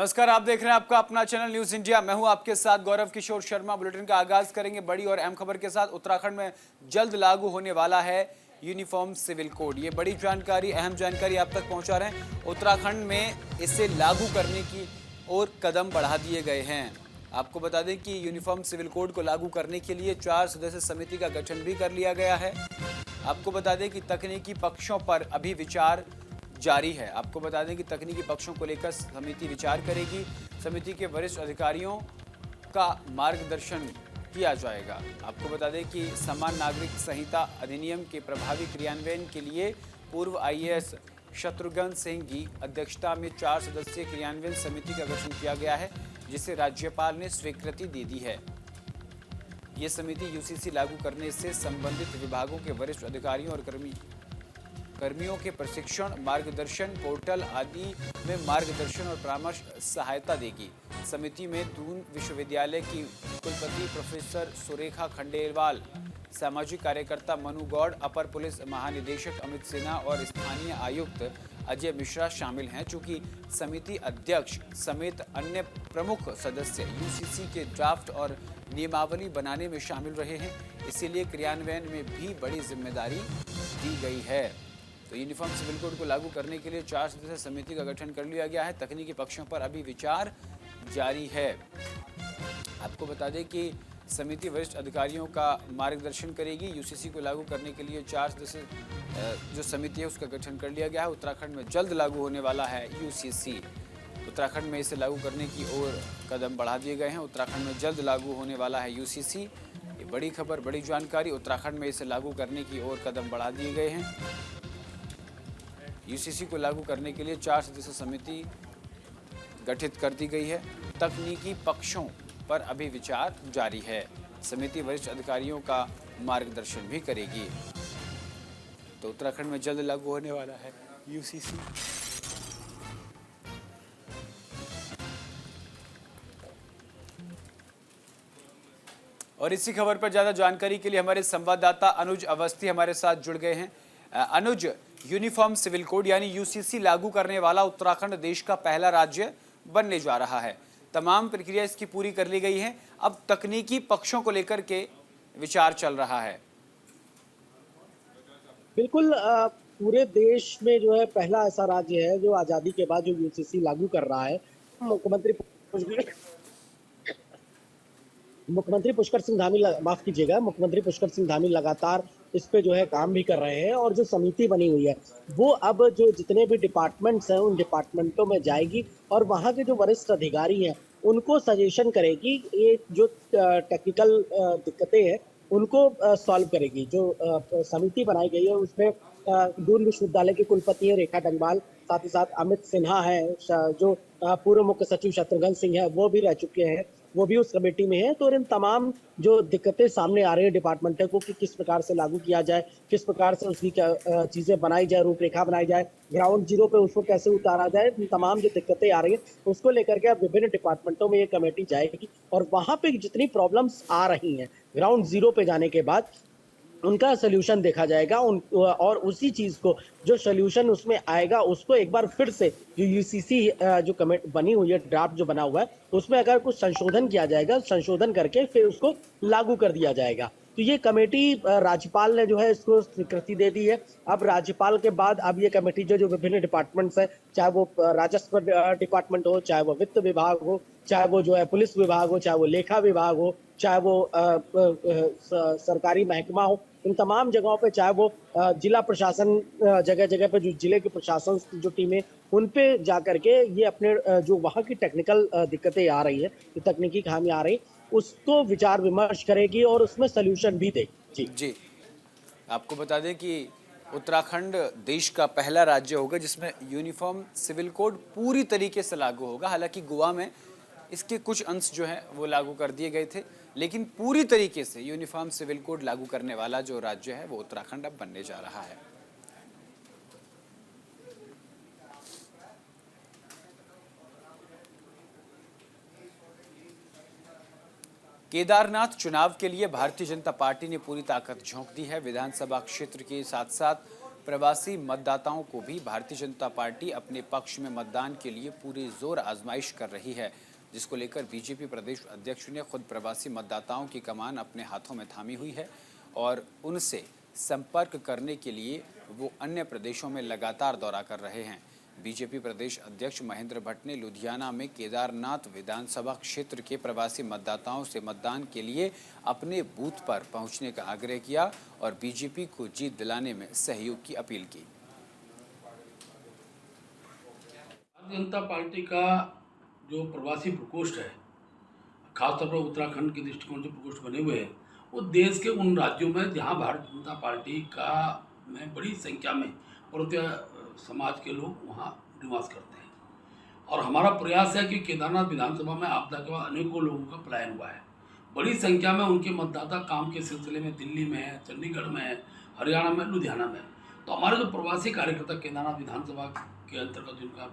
नमस्कार, आप देख रहे हैं आपका अपना चैनल न्यूज इंडिया। मैं हूं आपके साथ गौरव किशोर शर्मा। बुलेटिन का आगाज करेंगे बड़ी और अहम खबर के साथ। उत्तराखंड में जल्द लागू होने वाला है यूनिफॉर्म सिविल कोड। ये बड़ी जानकारी, अहम जानकारी आप तक पहुंचा रहे हैं। उत्तराखंड में इसे लागू करने की ओर कदम बढ़ा दिए गए हैं। आपको बता दें कि यूनिफॉर्म सिविल कोड को लागू करने के लिए 4 सदस्य समिति का गठन भी कर लिया गया है। आपको बता दें कि तकनीकी पक्षों पर अभी विचार जारी है। आपको बता दें कि तकनीकी पक्षों को लेकर समिति विचार करेगी। समिति के वरिष्ठ अधिकारियों का मार्गदर्शन किया जाएगा। आपको बता दें कि समान नागरिक संहिता अधिनियम के प्रभावी क्रियान्वयन के लिए पूर्व आईएएस शत्रुघ्न सिंह की अध्यक्षता में 4 सदस्यीय क्रियान्वयन समिति का गठन किया गया है, जिसे राज्यपाल ने स्वीकृति दे दी है। ये समिति यूसीसी लागू करने से संबंधित विभागों के वरिष्ठ अधिकारियों और कर्मियों के प्रशिक्षण, मार्गदर्शन, पोर्टल आदि में मार्गदर्शन और परामर्श सहायता देगी। समिति में दून विश्वविद्यालय की कुलपति प्रोफेसर सुरेखा खंडेलवाल, सामाजिक कार्यकर्ता मनु गौड़, अपर पुलिस महानिदेशक अमित सिन्हा और स्थानीय आयुक्त अजय मिश्रा शामिल हैं। चूंकि समिति अध्यक्ष समेत अन्य प्रमुख सदस्य यूसीसी के ड्राफ्ट और नियमावली बनाने में शामिल रहे हैं, इसीलिए क्रियान्वयन में भी बड़ी जिम्मेदारी दी गई है। तो यूनिफॉर्म सिविल कोड को लागू करने के लिए 4 सदस्यीय समिति का गठन कर लिया गया है। तकनीकी पक्षों पर अभी विचार जारी है। आपको बता दें कि समिति वरिष्ठ अधिकारियों का मार्गदर्शन करेगी। यूसीसी को लागू करने के लिए 4 सदस्यीय जो समिति है उसका गठन कर लिया गया है। उत्तराखंड में जल्द लागू होने वाला है यूसीसी। उत्तराखंड में इसे लागू करने की ओर कदम बढ़ा दिए गए हैं। उत्तराखंड में जल्द लागू होने वाला है यूसीसी। ये बड़ी खबर, बड़ी जानकारी। उत्तराखंड में इसे लागू करने की ओर कदम बढ़ा दिए गए हैं। यूसीसी को लागू करने के लिए 4 सदस्यीय समिति गठित कर दी गई है। तकनीकी पक्षों पर अभी विचार जारी है। समिति वरिष्ठ अधिकारियों का मार्गदर्शन भी करेगी। तो उत्तराखंड में जल्द लागू होने वाला है यूसीसी। और इसी खबर पर ज्यादा जानकारी के लिए हमारे संवाददाता अनुज अवस्थी हमारे साथ जुड़ गए हैं। अनुज, यूनिफॉर्म सिविल कोड यानी यूसीसी लागू करने वाला उत्तराखंड देश का पहला राज्य बनने जा रहा है। तमाम प्रक्रिया इसकी पूरी कर ली गई है। अब तकनीकी पक्षों को लेकर के विचार चल रहा है। बिल्कुल, पूरे देश में जो है पहला ऐसा राज्य है जो आजादी के बाद जो यूसीसी लागू कर रहा है। मुख्यमंत्री पुष्कर सिंह धामी, माफ कीजिएगा, मुख्यमंत्री पुष्कर सिंह धामी लगातार इस पे जो है काम भी कर रहे हैं। और जो समिति बनी हुई है वो अब जो जितने भी डिपार्टमेंट्स हैं उन डिपार्टमेंटों में जाएगी और वहाँ के जो वरिष्ठ अधिकारी हैं उनको सजेशन करेगी। ये जो टेक्निकल दिक्कतें हैं उनको सॉल्व करेगी। जो समिति बनाई गई है उसमें दून विश्वविद्यालय के कुलपति हैं रेखा डंगवाल, साथ ही साथ अमित सिन्हा है, जो पूर्व मुख्य सचिव शत्रुघ्न सिंह है वो भी रह चुके हैं, वो भी उस कमेटी में है। तो इन तमाम जो दिक्कतें सामने आ रही है डिपार्टमेंटों को कि किस प्रकार से लागू किया जाए, किस प्रकार से उसकी चीजें बनाई जाए, रूपरेखा बनाई जाए, ग्राउंड जीरो पे उसको कैसे उतारा जाए, तमाम जो दिक्कतें आ रही है उसको लेकर के अब विभिन्न डिपार्टमेंटों में ये कमेटी जाएगी और वहां पे जितनी प्रॉब्लम्स आ रही हैं ग्राउंड जीरो पे जाने के बाद उनका सोल्यूशन देखा जाएगा। और उसी चीज को जो सोल्यूशन उसमें आएगा उसको एक बार फिर से जो यूसीसी जो कमेटी बनी हुई है, ड्राफ्ट जो बना हुआ है उसमें अगर कुछ संशोधन किया जाएगा, संशोधन करके फिर उसको लागू कर दिया जाएगा। तो ये कमेटी राज्यपाल ने जो है इसको स्वीकृति दे दी है। अब राज्यपाल के बाद अब ये कमेटी जो विभिन्न डिपार्टमेंट्स है, चाहे वो राजस्व डिपार्टमेंट हो, चाहे वो वित्त विभाग हो, चाहे वो जो है पुलिस विभाग हो, चाहे वो लेखा विभाग हो, चाहे वो सरकारी महकमा हो, इन तमाम जगहों पे, चाहे वो जिला प्रशासन, जगह जगह पे जो जिले के प्रशासन की जो टीमें उन पे जा करके ये अपने जो वहाँ की टेक्निकल दिक्कतें आ रही है, जो तकनीकी खामी आ रही, उसको विचार विमर्श करेगी और उसमें सोल्यूशन भी देगी। जी, आपको बता दें कि उत्तराखंड देश का पहला राज्य होगा जिसमें यूनिफॉर्म सिविल कोड पूरी तरीके से लागू होगा। हालांकि गोवा में इसके कुछ अंश जो हैं वो लागू कर दिए गए थे, लेकिन पूरी तरीके से यूनिफॉर्म सिविल कोड लागू करने वाला जो राज्य है वो उत्तराखंड अब बनने जा रहा है। केदारनाथ चुनाव के लिए भारतीय जनता पार्टी ने पूरी ताकत झोंक दी है। विधानसभा क्षेत्र के साथ साथ प्रवासी मतदाताओं को भी भारतीय जनता पार्टी अपने पक्ष में मतदान के लिए पूरी जोर आजमाइश कर रही है, जिसको लेकर बीजेपी प्रदेश अध्यक्ष ने खुद प्रवासी मतदाताओं की कमान अपने हाथों में थामी हुई है और उनसे संपर्क करने के लिए वो अन्य प्रदेशों में लगातार दौरा कर रहे हैं। बीजेपी प्रदेश अध्यक्ष महेंद्र भट्ट ने लुधियाना में केदारनाथ विधानसभा क्षेत्र के प्रवासी मतदाताओं से मतदान के लिए अपने बूथ पर पहुंचने का आग्रह किया और बीजेपी को जीत दिलाने में सहयोग की अपील की। भारतीय जनता पार्टी का जो प्रवासी प्रकोष्ठ है, खासतौर पर उत्तराखंड के दृष्टिकोण से प्रकोष्ठ बने हुए हैं, वो देश के उन राज्यों में जहां भारतीय जनता पार्टी का में बड़ी संख्या में पर्वतीय समाज के लोग वहां निवास करते हैं। और हमारा प्रयास है कि केदारनाथ विधानसभा में आपदा के बाद अनेकों लोगों का पलायन हुआ है। बड़ी संख्या में उनके मतदाता काम के सिलसिले में दिल्ली में है, चंडीगढ़ में है, हरियाणा में, लुधियाना में। तो हमारे जो प्रवासी कार्यकर्ता केदारनाथ विधानसभा के अंतर्गत जिनका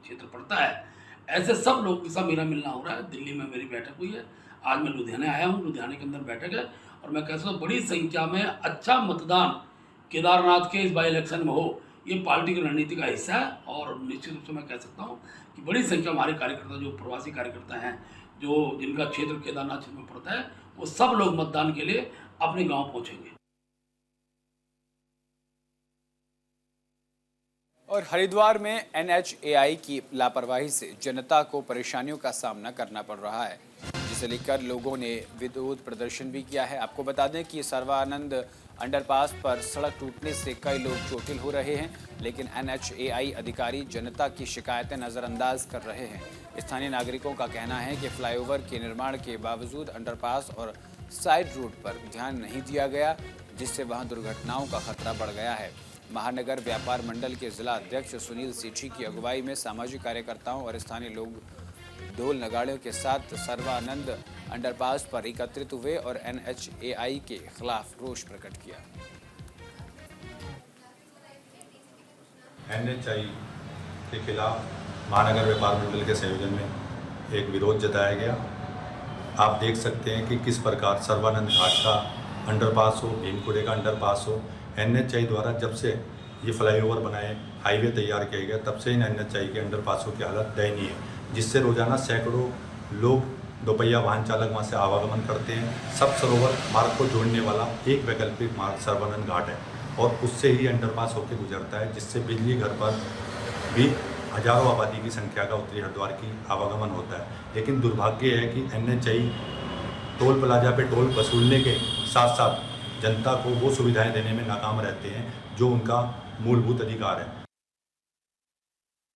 क्षेत्र पड़ता है, ऐसे सब लोग के साथ मेरा मिलना हो रहा है। दिल्ली में मेरी बैठक हुई है, आज मैं लुधियाना आया हूँ, लुधियाना के अंदर बैठक है और मैं कह सकता हूँ बड़ी संख्या में अच्छा मतदान केदारनाथ के इस बाई इलेक्शन में हो, ये पार्टी की रणनीति का हिस्सा है। और निश्चित रूप से मैं कह सकता हूँ कि बड़ी संख्या हमारे कार्यकर्ता जो प्रवासी कार्यकर्ता हैं, जो जिनका क्षेत्र केदारनाथ क्षेत्र में पड़ता है, वो सब लोग मतदान के लिए अपने गाँव पहुँचेंगे। और हरिद्वार में NHAI की लापरवाही से जनता को परेशानियों का सामना करना पड़ रहा है, जिसे लेकर लोगों ने विरोध प्रदर्शन भी किया है। आपको बता दें कि सर्वानंद अंडरपास पर सड़क टूटने से कई लोग चोटिल हो रहे हैं, लेकिन NHAI अधिकारी जनता की शिकायतें नज़रअंदाज कर रहे हैं। स्थानीय नागरिकों का कहना है कि फ्लाईओवर के निर्माण के बावजूद अंडरपास और साइड रोड पर ध्यान नहीं दिया गया, जिससे वहां दुर्घटनाओं का खतरा बढ़ गया है। महानगर व्यापार मंडल के जिला अध्यक्ष सुनील सेठी की अगुवाई में सामाजिक कार्यकर्ताओं और स्थानीय लोग ढोल नगाड़ों के साथ सर्वानंद अंडरपास पर एकत्रित हुए और NHAI के खिलाफ रोष प्रकट किया। NHAI के खिलाफ महानगर व्यापार मंडल के संयोजन में एक विरोध जताया गया। आप देख सकते हैं कि किस प्रकार सर्वानंद घाट का अंडरपास हो, भीमकुड़े का अंडरपास हो, NHAI द्वारा जब से ये फ्लाईओवर बनाए, हाईवे तैयार किया गया, तब से इन NHAI के अंडरपासों की हालत दयनीय है, जिससे रोजाना सैकड़ों लोग दोपहिया वाहन चालक वहाँ से आवागमन करते हैं। सब सरोवर मार्ग को जोड़ने वाला एक वैकल्पिक मार्ग सर्वानंद घाट है और उससे ही अंडरपास होकर गुजरता है, जिससे बिजली घर पर भी हजारों आबादी की संख्या का उत्तरी हरिद्वार की आवागमन होता है। लेकिन दुर्भाग्य है कि NHAI टोल प्लाजा पे टोल वसूलने के साथ साथ जनता को वो सुविधाएं देने में नाकाम रहते हैं जो उनका मूलभूत अधिकार है।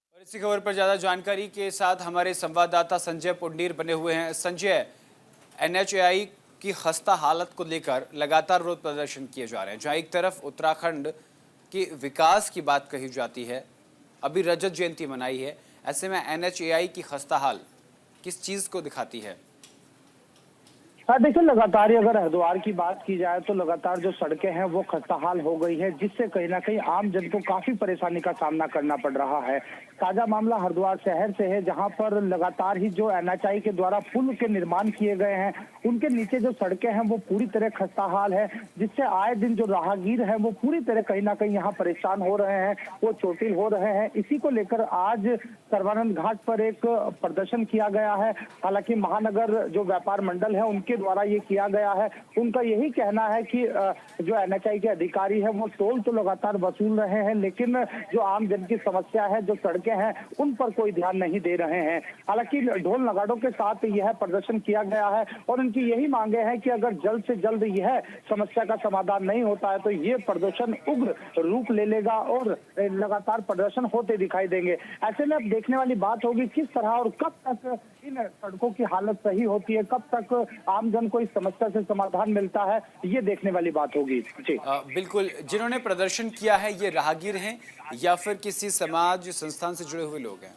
और इसी खबर पर ज्यादा जानकारी के साथ हमारे संवाददाता संजय पुंडीर बने हुए हैं। संजय, NHAI की खस्ता हालत को लेकर लगातार विरोध प्रदर्शन किए जा रहे हैं, जहां एक तरफ उत्तराखंड के विकास की बात कही जाती है, अभी रजत जयंती मनाई है, ऐसे में NHAI की खस्ता हाल किस चीज को दिखाती है? देखिए, लगातार अगर हरिद्वार की बात की जाए तो लगातार जो सड़कें हैं वो खस्ताहाल हो गई है, जिससे कहीं ना कहीं आम जन को काफी परेशानी का सामना करना पड़ रहा है। ताजा मामला हरिद्वार शहर से है, जहां पर लगातार ही जो NHAI के द्वारा पुल के निर्माण किए गए हैं, उनके नीचे जो सड़कें हैं वो पूरी तरह खस्ताहाल है, जिससे आए दिन जो राहगीर हैं वो पूरी तरह कहीं ना कहीं यहाँ परेशान हो रहे हैं, वो चोटिल हो रहे हैं। इसी को लेकर आज सर्वानंद घाट पर एक प्रदर्शन किया गया है। हालांकि महानगर जो व्यापार मंडल है उनके द्वारा ये किया गया है। उनका यही कहना है कि जो NHAI के अधिकारी है वो टोल तो लगातार वसूल रहे हैं, लेकिन जो आम जन की समस्या है, जो सड़कें हैं, उन पर कोई ध्यान नहीं दे रहे हैं। हालांकि ढोल नगाड़ों के साथ यह प्रदर्शन किया गया है और उनकी यही मांगे हैं कि अगर जल्द से जल्द यह समस्या का समाधान नहीं होता है तो ये प्रदर्शन उग्र रूप ले लेगा और लगातार प्रदर्शन होते दिखाई देंगे। ऐसे में अब देखने वाली बात होगी किस तरह और कब तक इन सड़कों की हालत सही होती है, कब तक आम जन को इस समस्या से समाधान मिलता है, ये देखने वाली बात होगी। जी बिल्कुल, जिन्होंने प्रदर्शन किया है ये राहगीर हैं या फिर किसी समाज संस्थान से जुड़े हुए लोग हैं?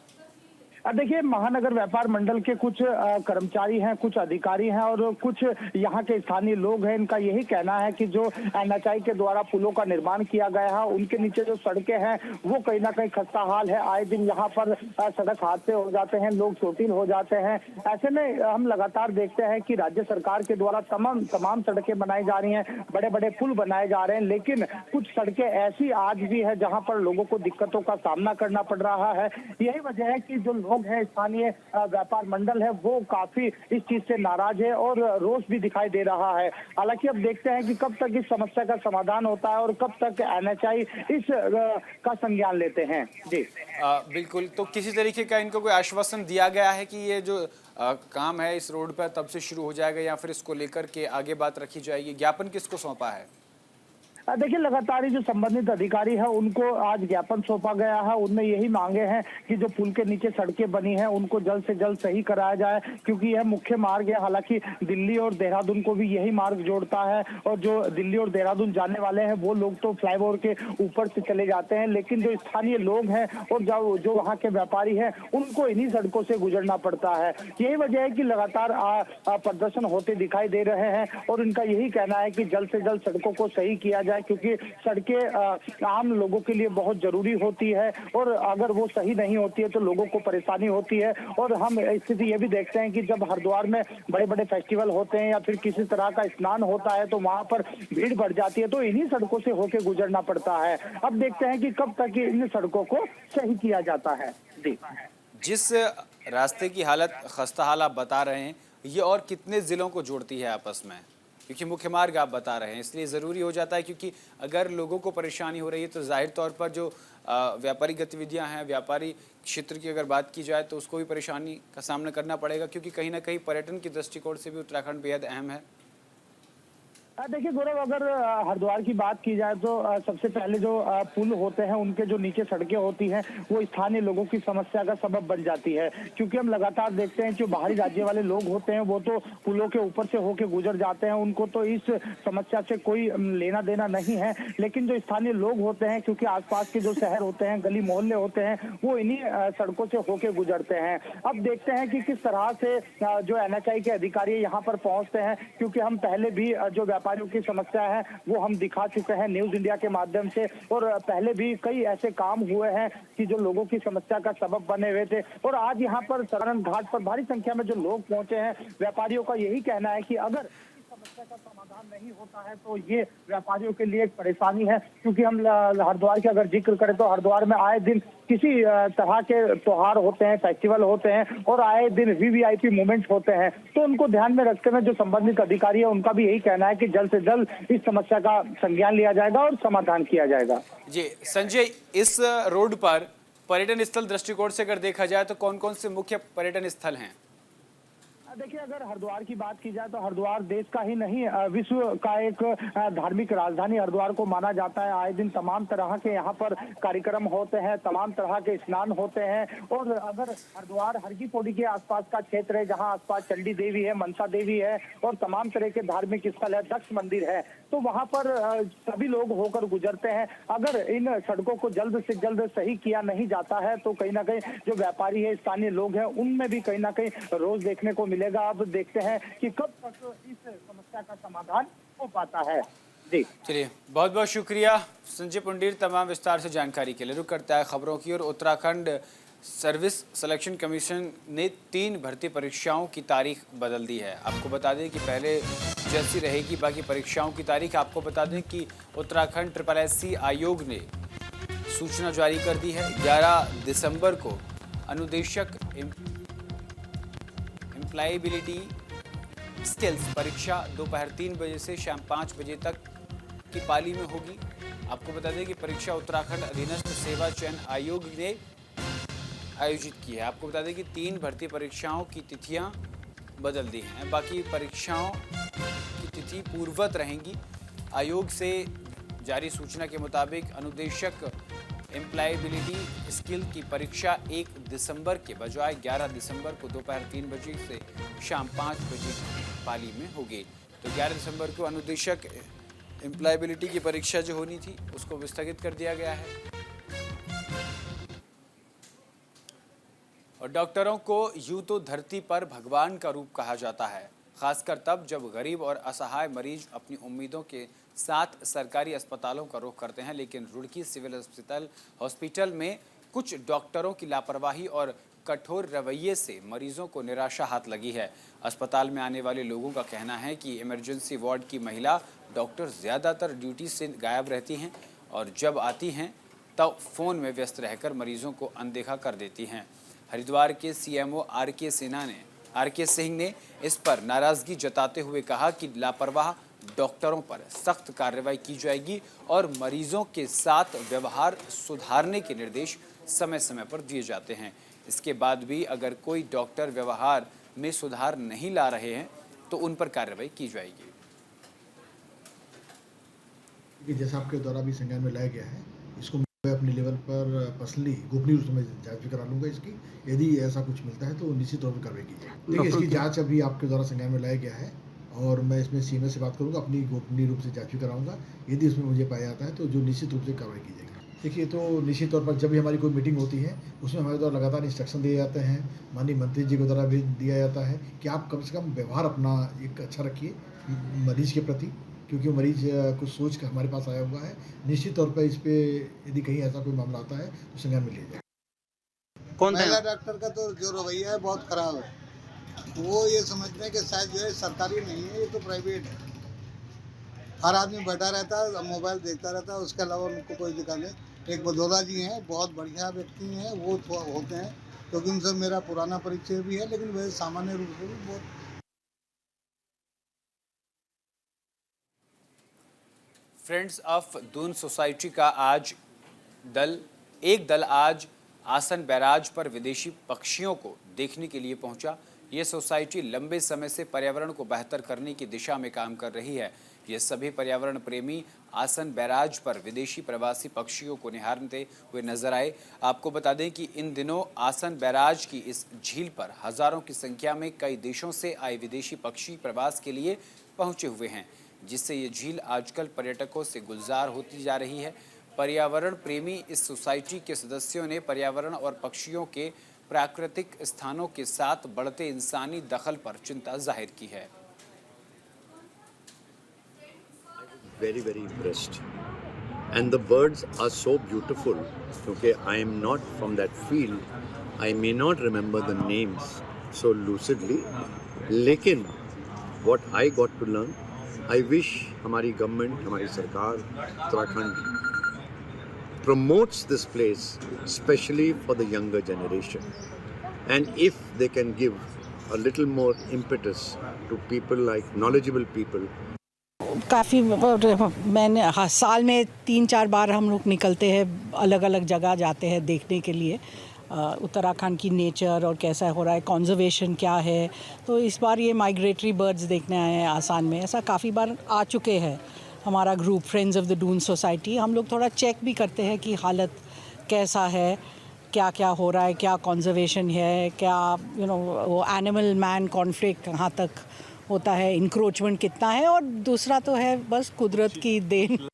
देखिए, महानगर व्यापार मंडल के कुछ कर्मचारी हैं, कुछ अधिकारी हैं और कुछ यहाँ के स्थानीय लोग हैं। इनका यही कहना है कि जो एनएचआई के द्वारा पुलों का निर्माण किया गया है, उनके नीचे जो सड़कें हैं वो कहीं ना कहीं खस्ता हाल है। आए दिन यहाँ पर सड़क हादसे हो जाते हैं, लोग चोटिल हो जाते हैं। ऐसे में हम लगातार देखते हैं कि राज्य सरकार के द्वारा तमाम सड़कें बनाई जा रही हैं, बड़े बड़े पुल बनाए जा रहे हैं, लेकिन कुछ सड़कें ऐसी आज भी है जहाँ पर लोगों को दिक्कतों का सामना करना पड़ रहा है। यही वजह है कि जो लोग हैं, स्थानीय व्यापार मंडल है, वो काफी इस चीज से नाराज है और रोष भी दिखाई दे रहा है। हालांकि अब देखते हैं कि कब तक इस समस्या का समाधान होता है और कब तक एनएचआई इस का संज्ञान लेते हैं। जी बिल्कुल। तो किसी तरीके का इनको कोई आश्वासन दिया गया है कि ये जो काम है इस रोड पर तब से शुरू हो जाएगा या फिर इसको लेकर के आगे बात रखी जाएगी? ज्ञापन किसको सौंपा है? देखिए, लगातार जो संबंधित अधिकारी है उनको आज ज्ञापन सौंपा गया है। उनमें यही मांगे हैं कि जो पुल के नीचे सड़कें बनी हैं उनको जल्द से जल्द सही कराया जाए, क्योंकि यह मुख्य मार्ग है। हालांकि दिल्ली और देहरादून को भी यही मार्ग जोड़ता है और जो दिल्ली और देहरादून जाने वाले हैं वो लोग तो फ्लाईओवर के ऊपर से चले जाते हैं, लेकिन जो स्थानीय लोग हैं और जो वहाँ के व्यापारी हैं उनको इन्हीं सड़कों से गुजरना पड़ता है। यही वजह है कि लगातार प्रदर्शन होते दिखाई दे रहे हैं और इनका यही कहना है कि जल्द से जल्द सड़कों को सही किया जाए, क्योंकि सड़कें आम लोगों के लिए बहुत जरूरी होती है और अगर वो सही नहीं होती है तो लोगों को परेशानी होती है। और हम स्थिति ये भी देखते हैं कि जब हरिद्वार में बड़े बड़े फेस्टिवल होते हैं या फिर किसी तरह का स्नान होता है तो वहां पर भीड़ बढ़ जाती है, तो इन्हीं सड़कों से होके गुजरना पड़ता है। अब देखते हैं कि कब तक इन सड़कों को सही किया जाता है। जी, जिस रास्ते की हालत खस्ताहाल आप बता रहे हैं, ये और कितने जिलों को जोड़ती है आपस में? क्योंकि मुख्य मार्ग आप बता रहे हैं, इसलिए ज़रूरी हो जाता है, क्योंकि अगर लोगों को परेशानी हो रही है तो जाहिर तौर पर जो व्यापारिक गतिविधियां हैं, व्यापारी क्षेत्र की अगर बात की जाए तो उसको भी परेशानी का सामना करना पड़ेगा, क्योंकि कहीं ना कहीं पर्यटन के दृष्टिकोण से भी उत्तराखंड बेहद अहम है। देखिए गौरव, अगर हरिद्वार की बात की जाए तो सबसे पहले जो पुल होते हैं उनके जो नीचे सड़कें होती हैं वो स्थानीय लोगों की समस्या का सबब बन जाती है, क्योंकि हम लगातार देखते हैं जो बाहरी राज्य वाले लोग होते हैं वो तो पुलों के ऊपर से होके गुजर जाते हैं, उनको तो इस समस्या से कोई लेना देना नहीं है। लेकिन जो स्थानीय लोग होते हैं, क्योंकि आसपास के जो शहर होते हैं, गली मोहल्ले होते हैं, वो इन्हीं सड़कों से होके गुजरते हैं। अब देखते हैं कि किस तरह से जो एनएचआई के अधिकारी यहाँ पर पहुंचते हैं, क्योंकि हम पहले भी जो व्यापारियों की समस्या है वो हम दिखा चुके हैं न्यूज इंडिया के माध्यम से, और पहले भी कई ऐसे काम हुए हैं कि जो लोगों की समस्या का सबब बने हुए थे। और आज यहाँ पर सरनाथ घाट पर भारी संख्या में जो लोग पहुंचे हैं, व्यापारियों का यही कहना है कि अगर समस्या का समाधान नहीं होता है तो ये व्यापारियों के लिए एक परेशानी है। क्योंकि हम हरिद्वार की अगर जिक्र करें तो हरिद्वार में आए दिन किसी तरह के त्योहार होते हैं, फेस्टिवल होते हैं और आए दिन वीवीआईपी मूवमेंट्स होते हैं, तो उनको ध्यान में रखते हुए जो संबंधित अधिकारी है उनका भी यही कहना है कि जल्द से जल्द इस समस्या का संज्ञान लिया जाएगा और समाधान किया जाएगा। जी संजय, इस रोड पर पर्यटन स्थल दृष्टिकोण से अगर देखा जाए तो कौन कौन से मुख्य पर्यटन स्थल हैं? देखिए, अगर हरिद्वार की बात की जाए तो हरिद्वार देश का ही नहीं विश्व का एक धार्मिक राजधानी हरिद्वार को माना जाता है। आए दिन तमाम तरह के यहाँ पर कार्यक्रम होते हैं, तमाम तरह के स्नान होते हैं। और अगर हरिद्वार हर की पौड़ी के आसपास का क्षेत्र है, जहाँ आसपास चंडी देवी है, मनसा देवी है और तमाम तरह के धार्मिक स्थल है, दक्ष मंदिर है, तो वहाँ पर सभी लोग होकर गुजरते हैं। अगर इन सड़कों को जल्द से जल्द सही किया नहीं जाता है तो कहीं ना कहीं जो व्यापारी है, स्थानीय लोग हैं, उनमें भी कहीं ना कहीं रोज देखने को मिले। अब देखते हैं कि कब तक इस समस्या का समाधान हो पाता है। जी चलिए, बहुत बहुत शुक्रिया संजय पुंडीर तमाम विस्तार से जानकारी के लिए। रुक करता है खबरों की और उत्तराखंड सर्विस सिलेक्शन कमीशन ने 3 भर्ती परीक्षाओं की तारीख बदल दी है। आपको बता दें कि पहले जैसी रहेगी बाकी परीक्षाओं की तारीख। आपको बता दें कि उत्तराखंड SSC आयोग ने सूचना जारी कर दी है। 11 दिसंबर को अनुदेशक एम्प्लॉयबिलिटी स्किल्स परीक्षा दोपहर 3 बजे से शाम 5 बजे तक की पाली में होगी। आपको बता दें कि परीक्षा उत्तराखंड अधीनस्थ सेवा चयन आयोग ने आयोजित की है। आपको बता दें कि 3 भर्ती परीक्षाओं की तिथियां बदल दी हैं, बाकी परीक्षाओं की तिथि पूर्ववत रहेंगी। आयोग से जारी सूचना के मुताबिक अनुदेशक एम्प्लॉयबिलिटी स्किल की परीक्षा 1 दिसंबर के बजाय 11 दिसंबर को दोपहर 3 बजे से शाम 5 बजे पाली में होगी। तो 11 दिसंबर को अनुदेशक एम्प्लॉयबिलिटी की परीक्षा जो होनी थी उसको विस्थगित कर दिया गया है। और डॉक्टरों को यूं तो धरती पर भगवान का रूप कहा जाता है, खासकर तब जब गरीब और असहाय मरीज अपनी उम्मीदों के साथ सरकारी अस्पतालों का रुख करते हैं। लेकिन रुड़की सिविल हॉस्पिटल में कुछ डॉक्टरों की लापरवाही और कठोर रवैये से मरीजों को निराशा हाथ लगी है। अस्पताल में आने वाले लोगों का कहना है कि इमरजेंसी वार्ड की महिला डॉक्टर ज़्यादातर ड्यूटी से गायब रहती हैं और जब आती हैं तब फ़ोन में व्यस्त रहकर मरीजों को अनदेखा कर देती हैं। हरिद्वार के सीएमओ आर.के. सिंह ने इस पर नाराज़गी जताते हुए कहा कि लापरवाह डॉक्टरों पर सख्त कार्रवाई की जाएगी और मरीजों के साथ व्यवहार सुधारने के निर्देश समय समय पर दिए जाते हैं। इसके बाद भी अगर कोई डॉक्टर व्यवहार में सुधार नहीं ला रहे हैं तो उन पर कार्रवाई की जाएगी। कि जैसा आपके द्वारा भी संज्ञान में लाया गया है, इसको मैं अपने लेवल पर पर्सनली गोपनीय रूप से मैं जांच भी करा लूँगा इसकी। यदि ऐसा कुछ मिलता है तो निश्चित तौर पर कार्रवाई की जाएगी। देखिए, इसकी जांच अभी आपके द्वारा संज्ञान में लाया गया है और मैं इसमें सीएमओ से बात करूँगा, अपनी गोपनीय रूप से जांच भी कराऊंगा। यदि उसमें मुझे पाया जाता है तो जो निश्चित रूप से कार्रवाई की जाएगी। देखिए, तो निश्चित तौर पर जब भी हमारी कोई मीटिंग होती है उसमें हमारे द्वारा लगातार इंस्ट्रक्शन दिए जाते हैं, माननीय मंत्री जी के द्वारा भी दिया जाता है कि आप कम से कम व्यवहार अपना एक अच्छा रखिए मरीज के प्रति, क्योंकि मरीज कुछ सोच कर हमारे पास आया हुआ है। निश्चित तौर पर इस पे यदि कहीं ऐसा कोई मामला आता है तो संज्ञान में लिया जाए। महिला डॉक्टर का तो जो रवैया है बहुत खराब है। वो ये समझते हैं कि शायद जो है सरकारी नहीं है, ये तो प्राइवेट है। हर आदमी बैठा रहता है, मोबाइल देखता रहता है, उसके अलावा उनको कोई दिक्कत नहीं। एक बदौला जी हैं, बहुत बढ़िया व्यक्ति हैं, वो होते हैं, क्योंकि उनसे मेरा पुराना परिचय भी है, लेकिन वह सामान्य रूप से भी बहुत। फ्रेंड्स ऑफ दून सोसाइटी का एक दल आज आसन बैराज पर विदेशी पक्षियों को देखने के लिए पहुंचा। ये सोसाइटी लंबे समय से पर्यावरण को बेहतर करने की दिशा में काम कर रही है। ये सभी पर्यावरण प्रेमी आसन बैराज पर विदेशी प्रवासी पक्षियों को निहारते हुए नजर आए। आपको बता दें कि इन दिनों आसन बैराज की इस झील पर हजारों की संख्या में कई देशों से आए विदेशी पक्षी प्रवास के लिए पहुंचे हुए हैं, जिससे ये झील आजकल पर्यटकों से गुलजार होती जा रही है। पर्यावरण प्रेमी इस सोसाइटी के सदस्यों ने पर्यावरण और पक्षियों के प्राकृतिक स्थानों के साथ बढ़ते इंसानी दखल पर चिंता जाहिर की है। Very impressed, and the birds are so beautiful. क्योंकि I am not from that field, I may not remember the names so lucidly, लेकिन what I got to learn, I wish हमारी गवर्नमेंट, हमारी सरकार, Uttarakhand promotes this place especially for the younger generation, and if they can give a little more impetus to people like knowledgeable people. काफ़ी मैंने साल में 3-4 बार हम लोग निकलते हैं, अलग अलग जगह जाते हैं देखने के लिए उत्तराखंड की नेचर और कैसा हो रहा है, कंजर्वेशन क्या है। तो इस बार ये माइग्रेटरी बर्ड्स देखने आए हैं आसान में। ऐसा काफ़ी बार आ चुके हैं हमारा group friends of the Doon society. हम लोग थोड़ा चेक भी करते हैं कि हालत कैसा है, क्या क्या हो रहा है, क्या कंजर्वेशन है, क्या वो एनिमल मैन कॉन्फ्लिक्ट कहाँ तक होता है, इंक्रोचमेंट कितना है, और दूसरा तो है बस कुदरत की देन।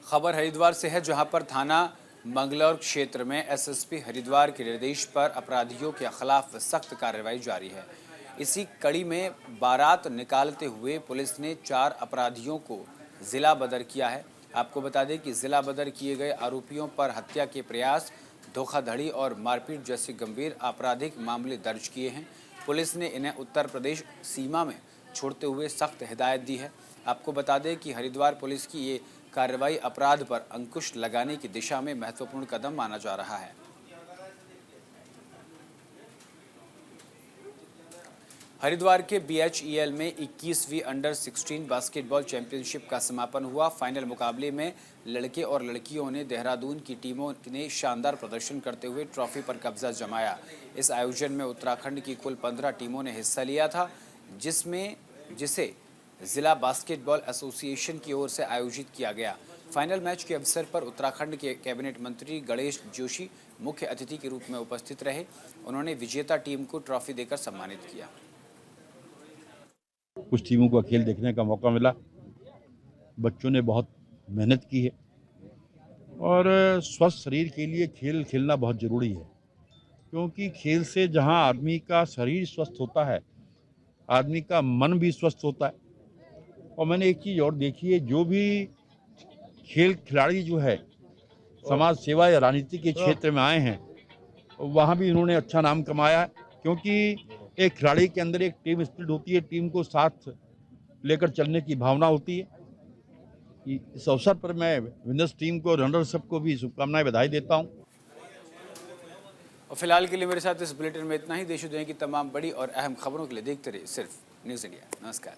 खबर हरिद्वार से है, जहां पर थाना मंगलौर क्षेत्र में एसएसपी हरिद्वार के निर्देश पर अपराधियों के खिलाफ सख्त कार्रवाई जारी है। इसी कड़ी में बारात निकालते हुए पुलिस ने 4 अपराधियों को जिला बदर किया है। आपको बता दें कि जिला बदर किए गए आरोपियों पर हत्या के प्रयास, धोखाधड़ी और मारपीट जैसे गंभीर आपराधिक मामले दर्ज किए हैं। पुलिस ने इन्हें उत्तर प्रदेश सीमा में छोड़ते हुए सख्त हिदायत दी है। आपको बता दें कि हरिद्वार पुलिस की ये कार्रवाई अपराध पर अंकुश लगाने की दिशा में महत्वपूर्ण कदम माना जा रहा है। हरिद्वार के BHEL में 21वीं अंडर 16 बास्केटबॉल चैंपियनशिप का समापन हुआ। फाइनल मुकाबले में लड़के और लड़कियों ने देहरादून की टीमों ने शानदार प्रदर्शन करते हुए ट्रॉफी पर कब्जा जमाया। इस आयोजन में उत्तराखंड की कुल 15 टीमों ने हिस्सा लिया था, जिसे जिला बास्केटबॉल एसोसिएशन की ओर से आयोजित किया गया। फाइनल मैच के अवसर पर उत्तराखंड के कैबिनेट मंत्री गणेश जोशी मुख्य अतिथि के रूप में उपस्थित रहे। उन्होंने विजेता टीम को ट्रॉफी देकर सम्मानित किया। कुछ टीमों का खेल देखने का मौका मिला। बच्चों ने बहुत मेहनत की है और स्वस्थ शरीर के लिए खेल खेलना बहुत ज़रूरी है, क्योंकि खेल से जहां आदमी का शरीर स्वस्थ होता है, आदमी का मन भी स्वस्थ होता है। और मैंने एक चीज़ और देखी है, जो भी खेल खिलाड़ी जो है समाज सेवा या राजनीति के क्षेत्र में आए हैं, वहाँ भी इन्होंने अच्छा नाम कमाया है, क्योंकि एक खिलाड़ी के अंदर एक टीम स्पिरिट होती है, टीम को साथ लेकर चलने की भावना होती है। इस अवसर पर मैं विनर्स टीम को, रनर्स सबको भी शुभकामनाएं, बधाई देता हूँ। और फिलहाल के लिए मेरे साथ इस बुलेटिन में इतना ही। देश दुनिया की तमाम बड़ी और अहम खबरों के लिए देखते रहिए सिर्फ न्यूज़ इंडिया। नमस्कार।